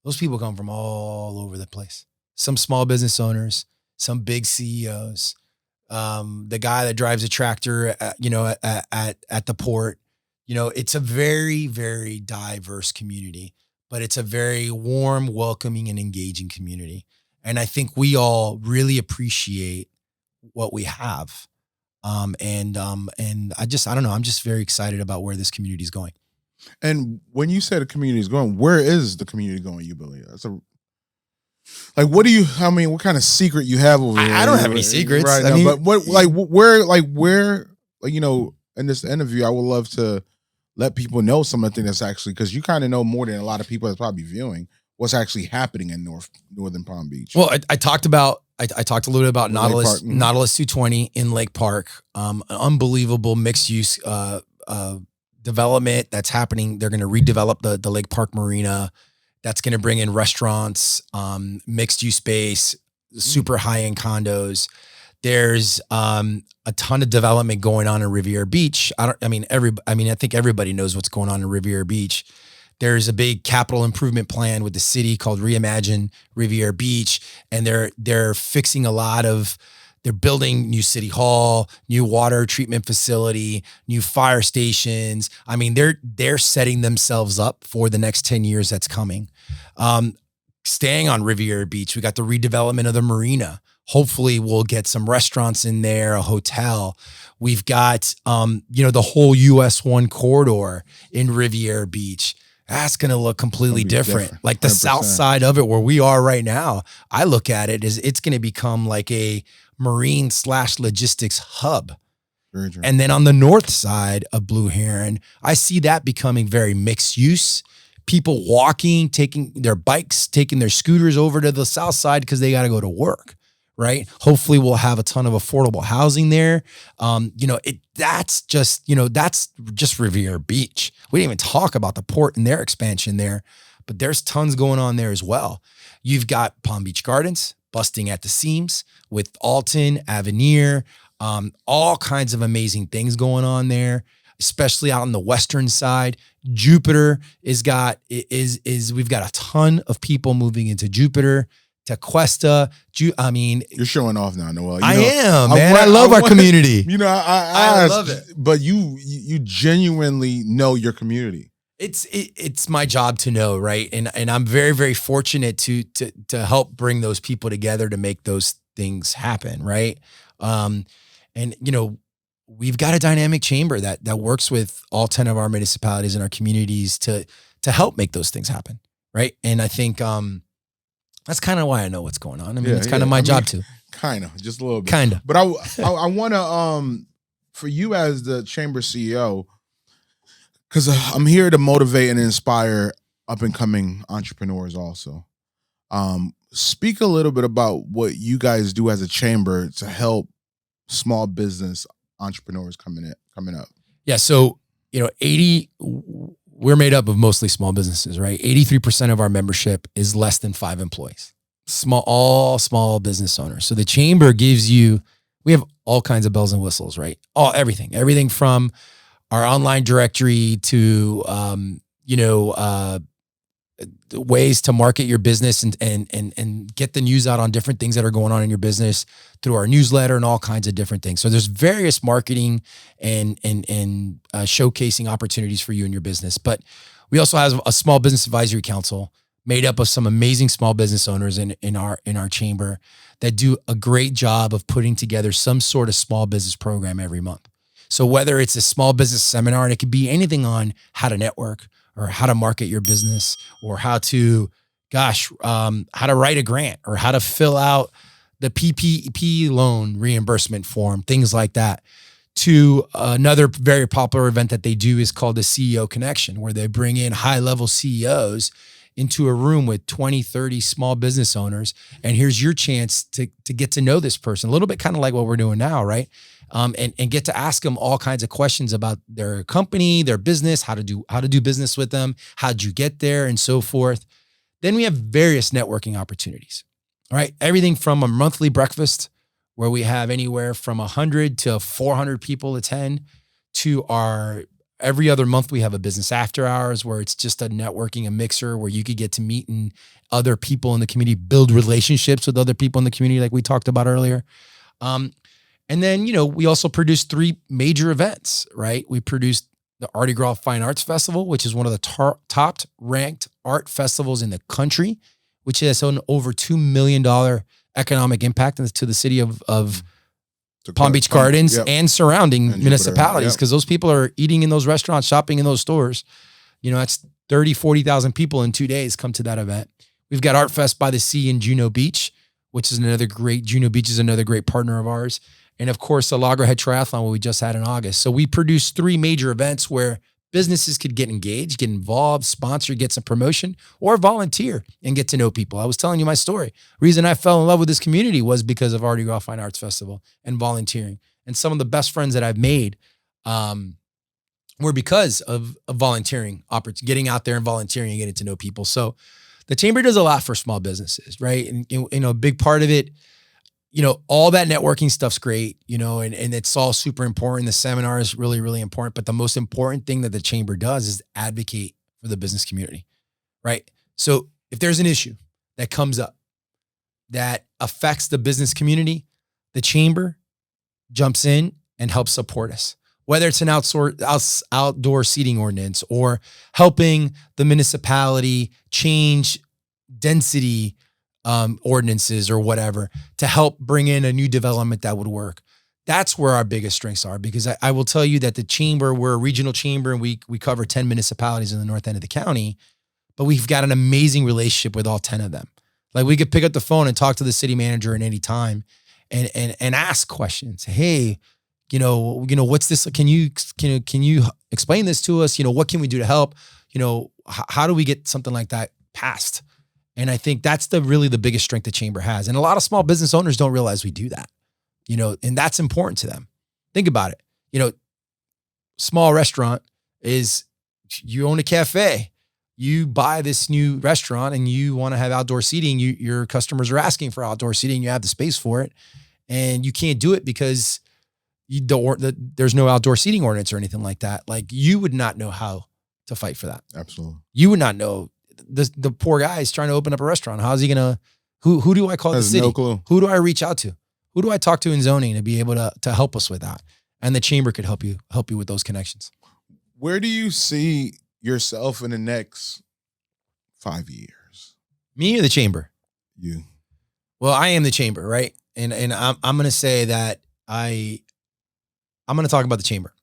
those people come from all over the place. Some small business owners, some big CEOs, the guy that drives a tractor, at the port. It's a very, very diverse community, but it's a very warm, welcoming, and engaging community. And I think we all really appreciate what we have. And I don't know, I'm just very excited about where this community is going. And when you say the community is going, where is the community going, you believe? What kind of secret you have over here? I don't have any secrets. Right now, but where, in this interview, I would love to let people know something that's actually, because you kind of know more than a lot of people that's probably viewing what's actually happening in northern Palm Beach. Well, I talked a little bit about Nautilus 220 in Lake Park, an unbelievable mixed use development that's happening. They're going to redevelop the Lake Park Marina. That's going to bring in restaurants, mixed use space, super high end condos. There's a ton of development going on in Riviera Beach. I think everybody knows what's going on in Riviera Beach. There's a big capital improvement plan with the city called Reimagine Riviera Beach, and they're fixing they're building new city hall, new water treatment facility, new fire stations. I mean, they're setting themselves up for the next 10 years that's coming. Staying on Riviera Beach, we got the redevelopment of the marina. Hopefully we'll get some restaurants in there, a hotel. We've got, the whole US 1 corridor in Riviera Beach. That's going to look completely different. Like the 100%. South side of it where we are right now, I look at it as it's going to become like a marine/logistics hub. And then on the north side of Blue Heron, I see that becoming very mixed use. People walking, taking their bikes, taking their scooters over to the south side because they got to go to work, right? Hopefully we'll have a ton of affordable housing there. That's just Riviera Beach. We didn't even talk about the port and their expansion there. but there's tons going on there as well. You've got Palm Beach Gardens busting at the seams with Alton, Avenir, all kinds of amazing things going on there, especially out on the western side. Jupiter we've got a ton of people moving into Jupiter, to Cuesta. You're showing off now, Noel. I am, man. I love our community. I love it. But you genuinely know your community. It's my job to know, right? And I'm very, very fortunate to help bring those people together to make those things happen, right? And we've got a dynamic chamber that works with all 10 of our municipalities and our communities to help make those things happen, right? And I think that's kind of why I know what's going on. I mean, it's kind of my job too. Kind of, just a little bit. Kind of. But I want to, for you as the chamber CEO, because I'm here to motivate and inspire up and coming entrepreneurs also. Speak a little bit about what you guys do as a chamber to help small business entrepreneurs coming up. Yeah. So, we're made up of mostly small businesses, right? 83% of our membership is less than 5 employees. All small business owners. So the chamber we have all kinds of bells and whistles, right? Everything from our online directory to, ways to market your business and get the news out on different things that are going on in your business through our newsletter and all kinds of different things. So there's various marketing and showcasing opportunities for you in your business. But we also have a small business advisory council made up of some amazing small business owners in our chamber that do a great job of putting together some sort of small business program every month. So whether it's a small business seminar, and it could be anything on how to network or how to market your business or how to write a grant or how to fill out the PPP loan reimbursement form, things like that, to another very popular event that they do is called the CEO Connection, where they bring in high-level CEOs into a room with 20, 30 small business owners. And here's your chance to get to know this person, a little bit kind of like what we're doing now, right? And get to ask them all kinds of questions about their company, their business, how to do business with them, how'd you get there, and so forth. Then we have various networking opportunities, right? Everything from a monthly breakfast where we have anywhere from 100 to 400 people attend, to our every other month we have a business after hours where it's just a networking, a mixer where you could get to meet other people in the community, build relationships with other people in the community like we talked about earlier. And then, we also produce 3 major events, right? We produced the Mardi Gras Fine Arts Festival, which is one of the top ranked art festivals in the country, which has an over $2 million economic impact to the city of Palm Beach Gardens and surrounding municipalities, because those people are eating in those restaurants, shopping in those stores. That's 30, 40,000 people in 2 days come to that event. We've got Art Fest by the Sea in Juno Beach, Juno Beach is another great partner of ours. And of course, the Loggerhead Triathlon, what we just had in August. So we produced 3 major events where businesses could get engaged, get involved, sponsor, get some promotion, or volunteer and get to know people. I was telling you my story. Reason I fell in love with this community was because of Mardi Gras Fine Arts Festival and volunteering. And some of the best friends that I've made were because of volunteering, getting out there and volunteering and getting to know people. So the chamber does a lot for small businesses, right? And a big part of it, all that networking stuff's great, and it's all super important. The seminar is really, really important. But the most important thing that the chamber does is advocate for the business community, right? So if there's an issue that comes up that affects the business community, the chamber jumps in and helps support us. Whether it's an outdoor seating ordinance or helping the municipality change density ordinances or whatever to help bring in a new development that would work. That's where our biggest strengths are, because I will tell you that the chamber, we're a regional chamber and we cover 10 municipalities in the north end of the county, but we've got an amazing relationship with all 10 of them. Like we could pick up the phone and talk to the city manager at any time and ask questions. Hey, what's this? Can you explain this to us? What can we do to help? How do we get something like that passed? And I think that's really the biggest strength the chamber has. And a lot of small business owners don't realize we do that, and that's important to them. Think about it. Small restaurant is you own a cafe. you buy this new restaurant and you want to have outdoor seating. Your customers are asking for outdoor seating. You have the space for it, and you can't do it because there's no outdoor seating ordinance or anything like that. Like, you would not know how to fight for that. Absolutely. You would not know. The poor guy is trying to open up a restaurant. How's he gonna? Who do I call the city? No clue. Who do I reach out to? Who do I talk to in zoning to be able to help us with that? And the chamber could help you with those connections. Where do you see yourself in the next 5 years? Me or the chamber? You. Well, I am the chamber, right? And I'm gonna say that I'm gonna talk about the chamber.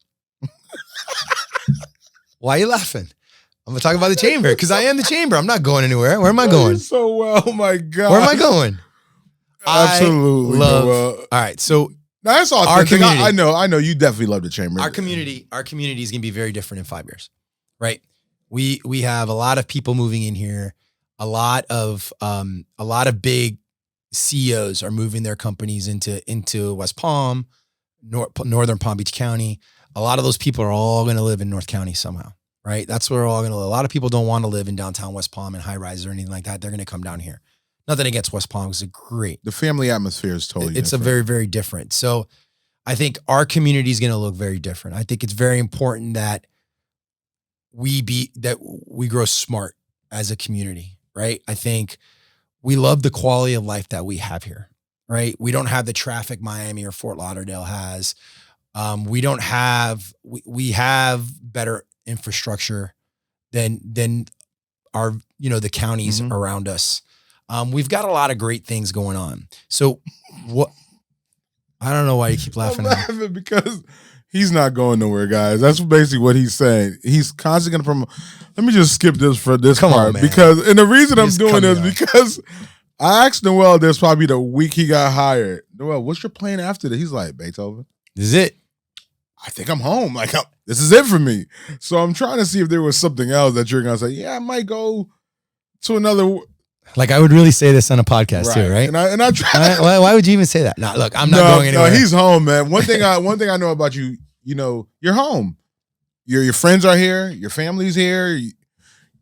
Why are you laughing? I'm gonna talk about the chamber because I am the chamber. I'm not going anywhere. Where am I going? So well, oh my God. Where am I going? Absolutely. All right. So that's awesome. Our community. I know you definitely love the chamber. Our community is gonna be very different in 5 years, right? We have a lot of people moving in here. A lot of big CEOs are moving their companies into West Palm, Northern Palm Beach County. A lot of those people are all going to live in North County somehow, right? That's where we're all going to live. A lot of people don't want to live in downtown West Palm and high rises or anything like that. They're going to come down here. Nothing against West Palm. It's great. The family atmosphere is totally different. It's a very, very different. So I think our community is going to look very different. I think it's very important that we grow smart as a community, right? I think we love the quality of life that we have here, right? We don't have the traffic Miami or Fort Lauderdale has. We have better infrastructure than our, the counties around us. We've got a lot of great things going on. So what? I don't know why you keep laughing. I'm laughing because he's not going nowhere, guys. That's basically what he's saying. He's constantly going to promote. Let me just skip this for this part because, and the reason I'm doing this because I asked Noel this probably the week he got hired. Noel, what's your plan after this? He's like, Beethoven. This is it. I think I'm home. Like, this is it for me. So I'm trying to see if there was something else that you're going to say, yeah, I might go to another. Like, I would really say this on a podcast too, right? And I try. Why would you even say that? Nah, look, I'm not going anywhere. No, he's home, man. One thing I know about you, you're home. Your friends are here. Your family's here.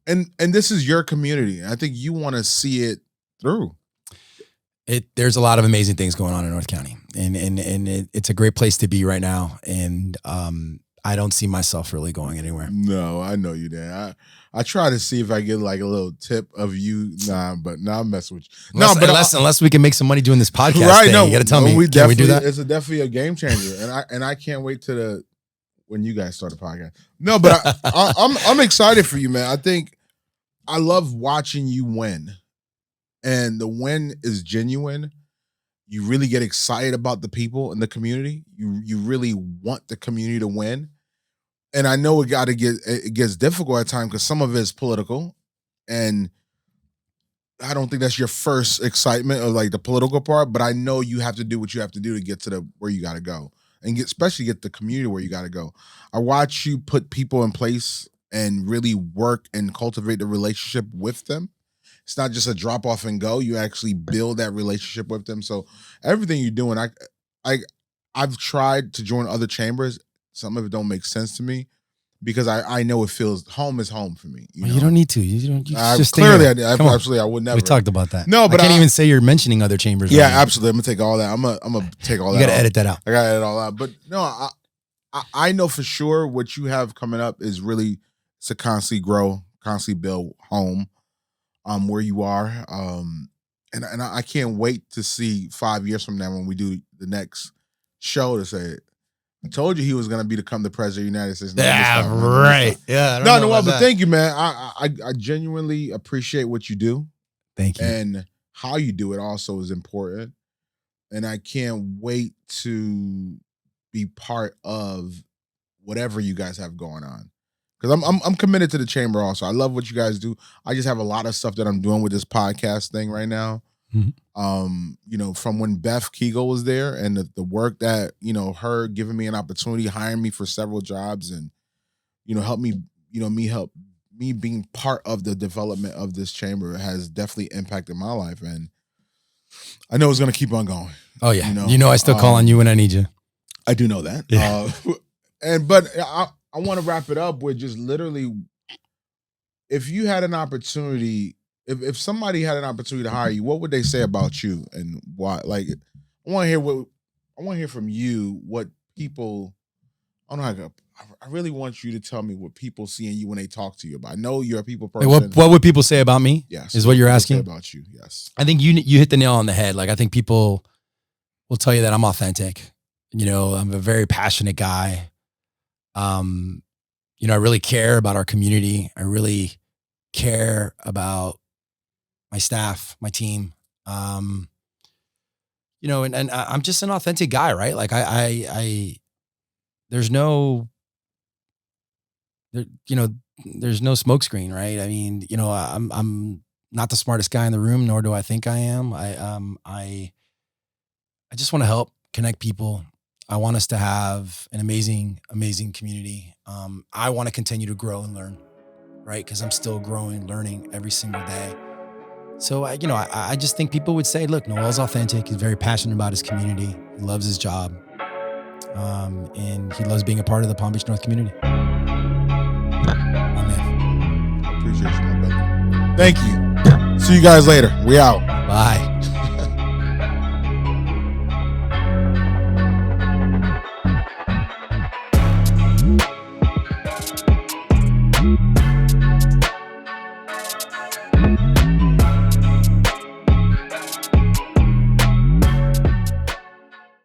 And this is your community. I think you want to see it through. There's a lot of amazing things going on in North County, and it's a great place to be right now. And I don't see myself really going anywhere. No, I know you, Dan. I try to see if I get like a little tip of you. But I'm messing with you. Unless we can make some money doing this podcast. Right? Thing. No, you got to tell me. Can we do that? It's definitely a game changer, and I can't wait to when you guys start a podcast. No, but I'm excited for you, man. I think I love watching you win. And the win is genuine. You really get excited about the people in the community. You really want the community to win. And I know it gets difficult at times because some of it is political. And I don't think that's your first excitement of like the political part, but I know you have to do what you have to do to get to where you got to go and especially get the community where you got to go. I watch you put people in place and really work and cultivate the relationship with them. It's not just a drop off and go. You actually build that relationship with them. So everything you're doing, I've tried to join other chambers. Some of it don't make sense to me because I know it feels home is home for me. You don't need to. You just clearly I would never. We talked about that. No, but I can't even say you're mentioning other chambers. Yeah, absolutely. I'm gonna take all that. I'm gonna take all that. You gotta edit that out. I gotta edit all out. But no, I know for sure what you have coming up is really to constantly grow, constantly build home. Where you are, and I can't wait to see 5 years from now when we do the next show to say, I told you he was going to become the president of the United States. Yeah, right. Yeah. No, but thank you, man. I genuinely appreciate what you do. Thank you. And how you do it also is important. And I can't wait to be part of whatever you guys have going on. Because I'm committed to the chamber also. I love what you guys do. I just have a lot of stuff that I'm doing with this podcast thing right now. Mm-hmm. From when Beth Kegel was there and the work that, her giving me an opportunity, hiring me for several jobs and, help me, me being part of the development of this chamber has definitely impacted my life. And I know it's going to keep on going. Oh yeah. I still call on you when I need you. I do know that. Yeah. But I want to wrap it up with just literally if you had an opportunity, if somebody had an opportunity to hire you, what would they say about you and why? Like, I want to hear from you what people. I don't know how to. I really want you to tell me what people see in you when they talk to you. But I know you're a people person. What would people say about me? Yes, is what you're people say asking about you. Yes, I think you hit the nail on the head. Like I think people will tell you that I'm authentic. You know, I'm a very passionate guy. You know, I really care about our community. I really care about my staff, my team. You know, and I'm just an authentic guy, right? Like there's no, you know, there's no smokescreen, right? I mean, you know, I'm not the smartest guy in the room, nor do I think I am. I just want to help connect people. I want us to have an amazing, amazing community. I want to continue to grow and learn, right? Because I'm still growing, learning every single day. So, I just think people would say, look, Noel's authentic. He's very passionate about his community. He loves his job. And he loves being a part of the Palm Beach North community. Oh, man. I appreciate you, my brother. Thank you. See you guys later. We out. Bye.